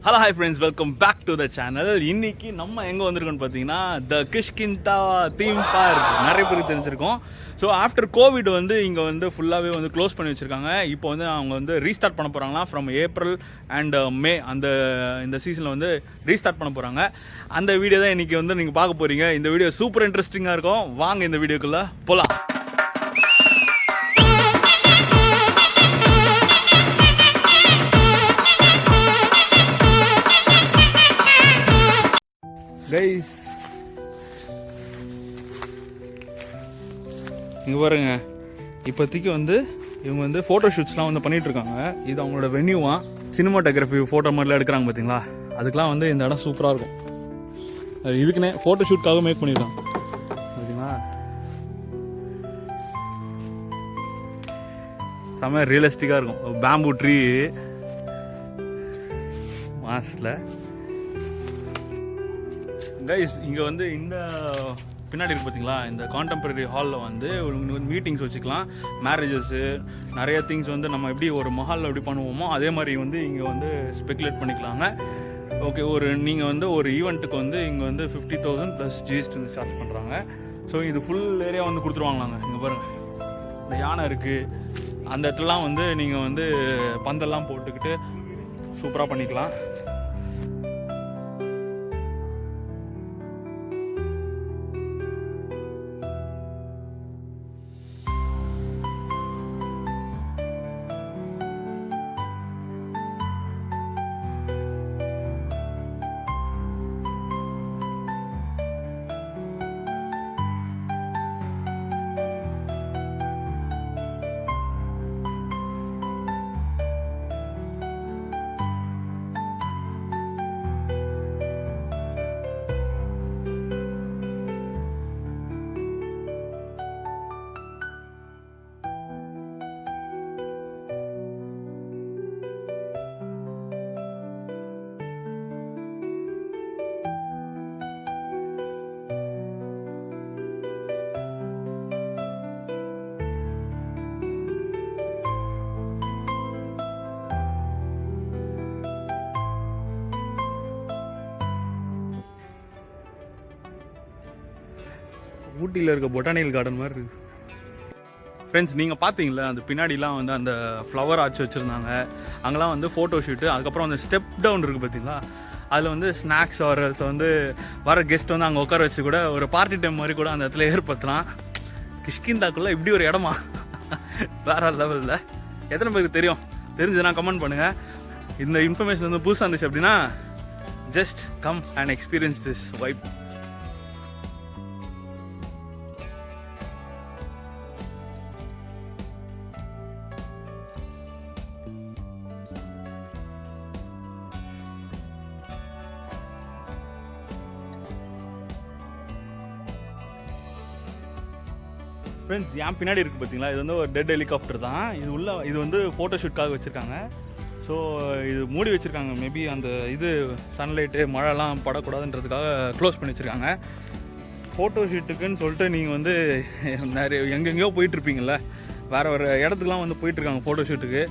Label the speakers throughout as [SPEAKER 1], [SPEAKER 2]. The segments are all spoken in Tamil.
[SPEAKER 1] Hello hi friends, welcome back to the channel. இன்னைக்கு நம்ம எங்கே வந்திருக்கோம்னு பார்த்தீங்கன்னா த கிஷ்கிந்தா தீம் பார்க். நிறைய பேருக்கு தெரிஞ்சிருக்கோம். ஸோ ஆஃப்டர் கோவிட் வந்து இங்கே வந்து ஃபுல்லாகவே வந்து க்ளோஸ் பண்ணி வச்சுருக்காங்க. இப்போ வந்து அவங்க வந்து ரீஸ்டார்ட் பண்ண போகிறாங்களாம். ஃப்ரம் ஏப்ரல் அண்ட் மே இந்த சீசனில் வந்து ரீஸ்டார்ட் பண்ண போகிறாங்க. அந்த வீடியோ தான் இன்றைக்கி வந்து நீங்கள் பார்க்க போகிறீங்க. இந்த வீடியோ சூப்பர் இன்ட்ரெஸ்டிங்காக இருக்கும். வாங்க இந்த வீடியோக்குள்ளே போகலாம். கைஸ், இங்கே பாருங்க, இப்போதைக்கு வந்து இவங்க வந்து ஃபோட்டோ ஷூட்ஸ்லாம் வந்து பண்ணிகிட்ருக்காங்க. இது அவங்களோட வென்யூவா. சினிமாட்டோகிராஃபி ஃபோட்டோ மாதிரிலாம் எடுக்கிறாங்க பார்த்தீங்களா, அதுக்கெலாம் வந்து இந்த இடம் சூப்பராக இருக்கும். இதுக்குன்னே ஃபோட்டோ ஷூட்காக மேக் பண்ணியிருக்காங்க பார்த்தீங்களா. செம்ம ரியலிஸ்டிக்காக இருக்கும். Bamboo tree மாஸில். கைஸ், இங்கே வந்து இந்த பின்னாடி இருக்கு பார்த்தீங்களா, இந்த கான்டெம்பரரி ஹாலில் வந்து மீட்டிங்ஸ் வச்சுக்கலாம். மேரேஜஸ்ஸு நிறைய திங்ஸ் வந்து நம்ம எப்படி ஒரு மஹாலில் எப்படி பண்ணுவோமோ அதே மாதிரி வந்து இங்கே வந்து ஸ்பெகுலேட் பண்ணிக்கலாங்க. ஓகே, நீங்கள் வந்து ஒரு ஈவெண்ட்டுக்கு வந்து இங்கே வந்து 50,000 + GST வந்து சார்ஜ் பண்ணுறாங்க. ஸோ இது ஃபுல் ஏரியா வந்து கொடுத்துருவாங்களாங்க. இங்கே பாருங்கள், இந்த யானை இருக்குது. அந்த இடத்துலலாம் வந்து நீங்கள் வந்து பந்தெல்லாம் போட்டுக்கிட்டு சூப்பராக பண்ணிக்கலாம். ஊட்டியில் இருக்க பொட்டானிக்கல் கார்டன் மாதிரி இருக்குது. ஃப்ரெண்ட்ஸ், நீங்கள் பார்த்தீங்களா அந்த பின்னாடிலாம் வந்து அந்த ஃப்ளவர் ஆர்ச் வச்சுருந்தாங்க. அங்கெல்லாம் வந்து ஃபோட்டோ ஷூட்டு. அதுக்கப்புறம் அந்த ஸ்டெப் டவுன் இருக்குது பார்த்தீங்களா, அதில் வந்து ஸ்நாக்ஸ் ஆர்ஸ் வந்து வர கெஸ்ட் வந்து அங்கே உட்கார வச்சு கூட ஒரு பார்ட்டி டைம் மாதிரி கூட அந்த இடத்துல ஏற்படுத்தலாம். கிஷ்கிந்தாக்குள்ளே இப்படி ஒரு இடமா வேற லெவலில். எத்தனை பேருக்கு தெரிஞ்சதுன்னா கமெண்ட் பண்ணுங்கள். இந்த இன்ஃபர்மேஷன் வந்து புதுசாக இருந்துச்சு அப்படின்னா just come and experience this vibe. Friends, ஏன் பின்னாடி இருக்குது பார்த்தீங்களா, இது வந்து ஒரு டெட் ஹெலிகாப்டர் தான். இது வந்து ஃபோட்டோ ஷூட்காக வச்சுருக்காங்க. ஸோ இது மூடி வச்சுருக்காங்க. மேபி அந்த இது சன்லைட்டு மழைலாம் படக்கூடாதுன்றதுக்காக க்ளோஸ் பண்ணி வச்சுருக்காங்க. ஃபோட்டோ ஷூட்டுக்குன்னு சொல்லிட்டு நீங்கள் வந்து நிறைய எங்கெங்கேயோ போயிட்டுருப்பீங்கள, வேறு இடத்துக்குலாம் வந்து போயிட்டுருக்காங்க ஃபோட்டோ ஷூட்டுக்கு.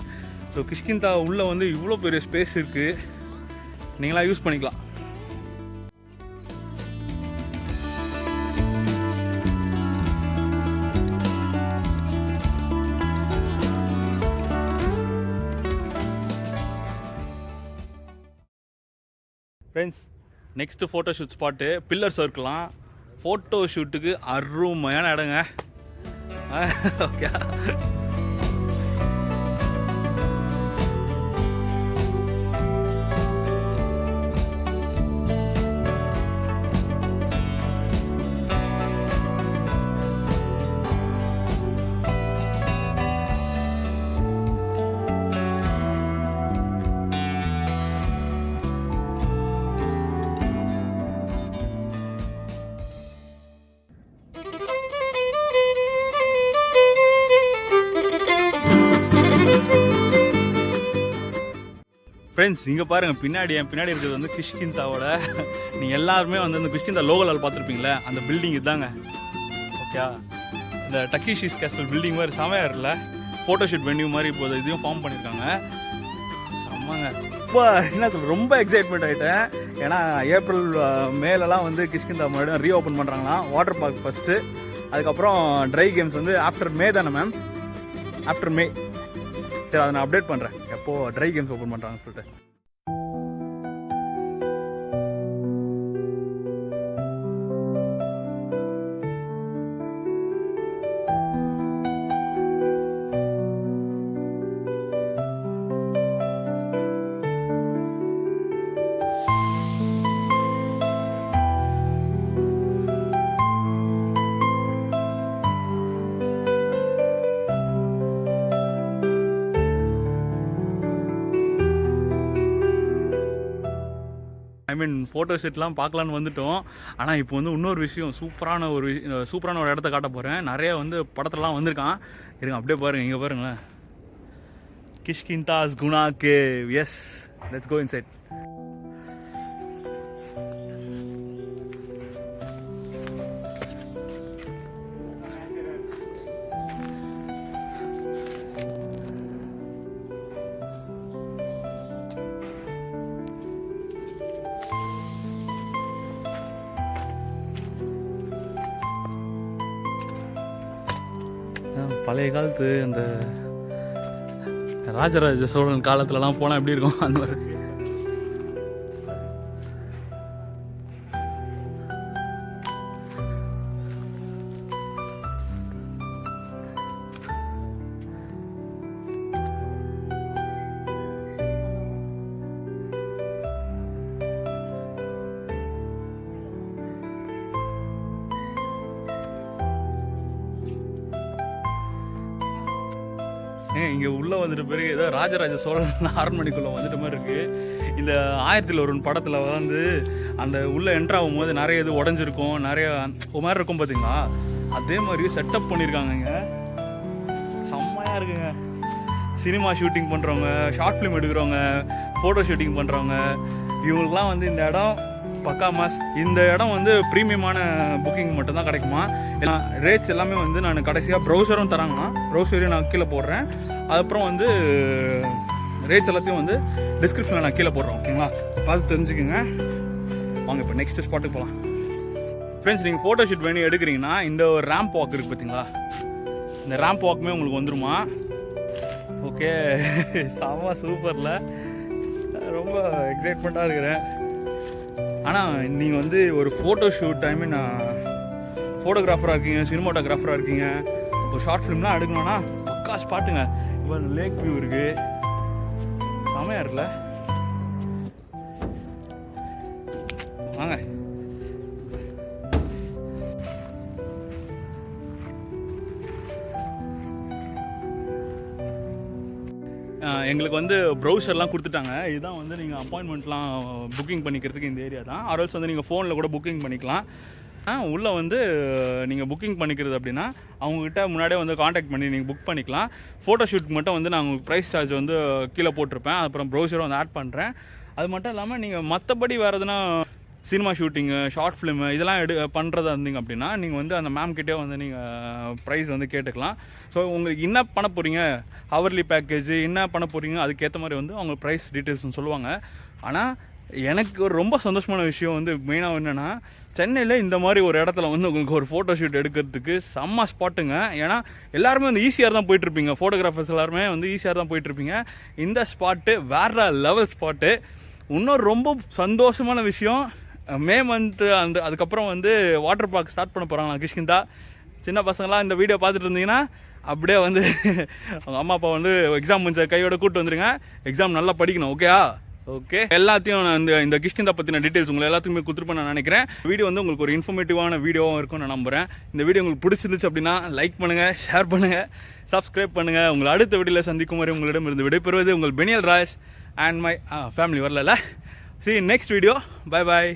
[SPEAKER 1] ஸோ கிஷ்கிந்தா உள்ளே வந்து இவ்வளோ பெரிய ஸ்பேஸ் இருக்குது, நீங்களாம் யூஸ் பண்ணிக்கலாம். Friends, next photo shoot spot pillar சர்க்கிளாம். ஃபோட்டோ ஷூட்டுக்கு அருமையான இடங்க. ஓகே, ஃப்ரெண்ட்ஸ், இங்கே பாருங்கள், என் பின்னாடி இருக்கிறது வந்து கிஷ்கிந்தாவோட, நீங்கள் எல்லாருமே வந்து அந்த கிஷ்கிந்தா லோகலால் பார்த்துருப்பீங்களே, அந்த பில்டிங் இதுதாங்க. ஓகே, இந்த டக்கிஷிஸ் கேஸ்டல் பில்டிங் மாதிரி செமையாக இருக்குல்ல. ஃபோட்டோஷூட் வென்யூ மாதிரி இப்போ இதையும் ஃபார்ம் பண்ணியிருக்காங்க. செம்மங்க. ரொம்ப என்ன சொல்ற ரொம்ப எக்ஸைட்மெண்ட் ஆகிட்டேன். ஏன்னா ஏப்ரல் மேலெலாம் வந்து கிஷ்கிந்தா மறுபடியும் ரீஓப்பன் பண்ணுறாங்களாம் வாட்டர் பார்க் ஃபஸ்ட்டு. அதுக்கப்புறம் ட்ரை கேம்ஸ் வந்து ஆஃப்டர் மே தானே மேம்? ஆஃப்டர் மே. சரி, அதை நான் அப்டேட் பண்ணுறேன் எப்போது ட்ரை கேம்ஸ் ஓப்பன் பண்ணுறாங்கன்னு சொல்லிட்டு. ஐ மீன் ஃபோட்டோ ஷூட்லாம் பார்க்கலான்னு வந்துட்டோம். ஆனால் இப்போ வந்து இன்னொரு விஷயம், சூப்பரான ஒரு இடத்த காட்ட போகிறேன். நிறைய வந்து படத்துலலாம் வந்திருக்கான். இருங்க அப்படியே பாருங்கள், இங்கே பாருங்களேன், Kishkindha's Guna cave. Yes, let's go inside. பழைய காலத்து அந்த ராஜராஜ சோழன் காலத்துலலாம் போனால் எப்படி இருக்கும் அந்த மாதிரி. இங்கே உள்ளே வந்துட்டு பிறகு ஏதோ ராஜராஜ சோழன் அரண்மனைக்குள்ளே வந்துட்ட மாதிரி இருக்குது. இந்த 1001 படத்தில் வந்து அந்த உள்ளே என்ட்ராகும் போது நிறைய இது உடஞ்சிருக்கும், நிறைய மாதிரி இருக்கும் பார்த்தீங்களா? அதே மாதிரி செட்டப் பண்ணியிருக்காங்க. இங்கே செம்மையாக இருக்குங்க. சினிமா ஷூட்டிங் பண்ணுறவங்க, ஷார்ட் ஃபிலிம் எடுக்கிறவங்க, ஃபோட்டோ ஷூட்டிங் பண்ணுறவங்க, இவங்களுக்குலாம் வந்து இந்த இடம் பக்கா மாஸ். இந்த இடம் வந்து ப்ரீமியமான புக்கிங் மட்டும்தான் கிடைக்குமா? ஏன்னா ரேட்ஸ் எல்லாமே வந்து நான் கடைசியாக ப்ரௌசரும் தராங்கன்னா ப்ரௌசரையும் நான் கீழே போடுறேன். அதுக்கப்புறம் வந்து ரேட்ஸ் எல்லாத்தையும் வந்து டிஸ்கிரிப்ஷனில் நான் கீழே போடுறேன். ஓகேங்களா? பார்த்து தெரிஞ்சுக்கோங்க. வாங்க இப்போ நெக்ஸ்ட் ஸ்பாட்டுக்கு போகலாம். ஃப்ரெண்ட்ஸ், நீங்கள் ஃபோட்டோ ஷூட் வேணும் எடுக்கிறீங்கன்னா இந்த ஒரு ரேம்ப் வாக் இருக்குது பார்த்தீங்களா? இந்த ரேம்ப் வாக்குமே உங்களுக்கு வந்துருமா? ஓகே, செம்ம சூப்பரில், ரொம்ப எக்ஸைட்மெண்ட்டாக இருக்கிறேன். ஆனால் நீங்கள் வந்து ஒரு ஃபோட்டோ ஷூட், ஐ மீன் ஃபோட்டோகிராஃபராக இருக்கீங்க, சினிமாட்டோகிராஃபராக இருக்கீங்க, இப்போ ஷார்ட் ஃபிலிம்லாம் எடுக்கணும்னா பக்கா ஸ்பாட்டுங்க. இப்போ லேக் வியூ இருக்குது, செமையாக இருக்குல்ல? வாங்க. எங்களுக்கு வந்து ப்ரௌசர்லாம் கொடுத்துட்டாங்க. இதுதான் வந்து நீங்கள் அப்பாயின்மெண்ட்லாம் புக்கிங் பண்ணிக்கிறதுக்கு இந்த ஏரியா தான். ஆர்எல்ஸ் வந்து நீங்கள் ஃபோனில் கூட புக்கிங் பண்ணிக்கலாம். உள்ளே வந்து நீங்கள் புக்கிங் பண்ணிக்கிறது அப்படின்னா அவங்கக்கிட்ட முன்னாடியே வந்து காண்டாக்ட் பண்ணி நீங்கள் புக் பண்ணிக்கலாம். ஃபோட்டோ ஷூட் மட்டும் வந்து நான் உங்களுக்கு ப்ரைஸ் சார்ஜ் வந்து கீழே போட்டிருப்பேன். அப்புறம் ப்ரௌசரும் வந்து ஆட் பண்ணுறேன். அது மட்டும் இல்லாமல் நீங்கள் மற்றபடி வேறு எதுனா சினிமா ஷூட்டிங்கு, ஷார்ட் ஃபிலிமு இதெல்லாம் பண்ணுறதா இருந்தீங்க அப்படின்னா நீங்கள் வந்து அந்த மேம்கிட்டே வந்து நீங்கள் ப்ரைஸ் வந்து கேட்டுக்கலாம். ஸோ உங்களுக்கு என்ன பண்ண போகிறீங்க, ஹவர்லி பேக்கேஜ் என்ன பண்ண போகிறீங்க, அதுக்கேற்ற மாதிரி வந்து அவங்க ப்ரைஸ் டீட்டெயில்ஸ்னு சொல்லுவாங்க. ஆனால் எனக்கு ஒரு ரொம்ப சந்தோஷமான விஷயம் வந்து மெயினாக என்னென்னா, சென்னையில் இந்த மாதிரி ஒரு இடத்துல வந்து உங்களுக்கு ஒரு ஃபோட்டோ ஷூட் எடுக்கிறதுக்கு செம்ம ஸ்பாட்டுங்க. ஏன்னா எல்லாருமே வந்து ஈஸியாக தான் போயிட்டுருப்பீங்க, ஃபோட்டோகிராஃபர்ஸ் எல்லாருமே வந்து ஈஸியாக தான் போயிட்டுருப்பீங்க. இந்த ஸ்பாட்டு வேறு லெவல் ஸ்பாட்டு. இன்னொரு ரொம்ப சந்தோஷமான விஷயம், மே மந்த்து அதுக்கப்புறம் வந்து வாட்டர் பார்க் ஸ்டார்ட் பண்ண போகிறாங்களா கிஷ்கிந்தா. சின்ன பசங்களாம் இந்த வீடியோ பார்த்துட்டு இருந்தீங்கன்னா அப்படியே வந்து அவங்க அம்மா அப்பா வந்து எக்ஸாம் முடிஞ்ச கையோட கூப்பிட்டு வந்துடுங்க. எக்ஸாம் நல்லா படிக்கணும். ஓகேயா? ஓகே, எல்லாத்தையும் நான் இந்த கிஷ்கிந்தா பற்றின டீட்டெயில்ஸ் உங்களுக்கு எல்லாத்துக்குமே கொடுத்துருப்பேன் நான் நினைக்கிறேன். வீடியோ வந்து உங்களுக்கு ஒரு இன்ஃபர்மேட்டிவான வீடியோவும் இருக்கும் நான் நம்புகிறேன். இந்த வீடியோ உங்களுக்கு பிடிச்சிருந்துச்சு அப்படின்னா லைக் பண்ணுங்கள், ஷேர் பண்ணுங்கள், சப்ஸ்கிரைப் பண்ணுங்கள். உங்களை அடுத்த வீடியோவில் சந்திக்கும் வரை உங்களிடமிருந்து விடைபெறுவது உங்கள் Peniel Raj and my family. வரல see you next video. Bye bye.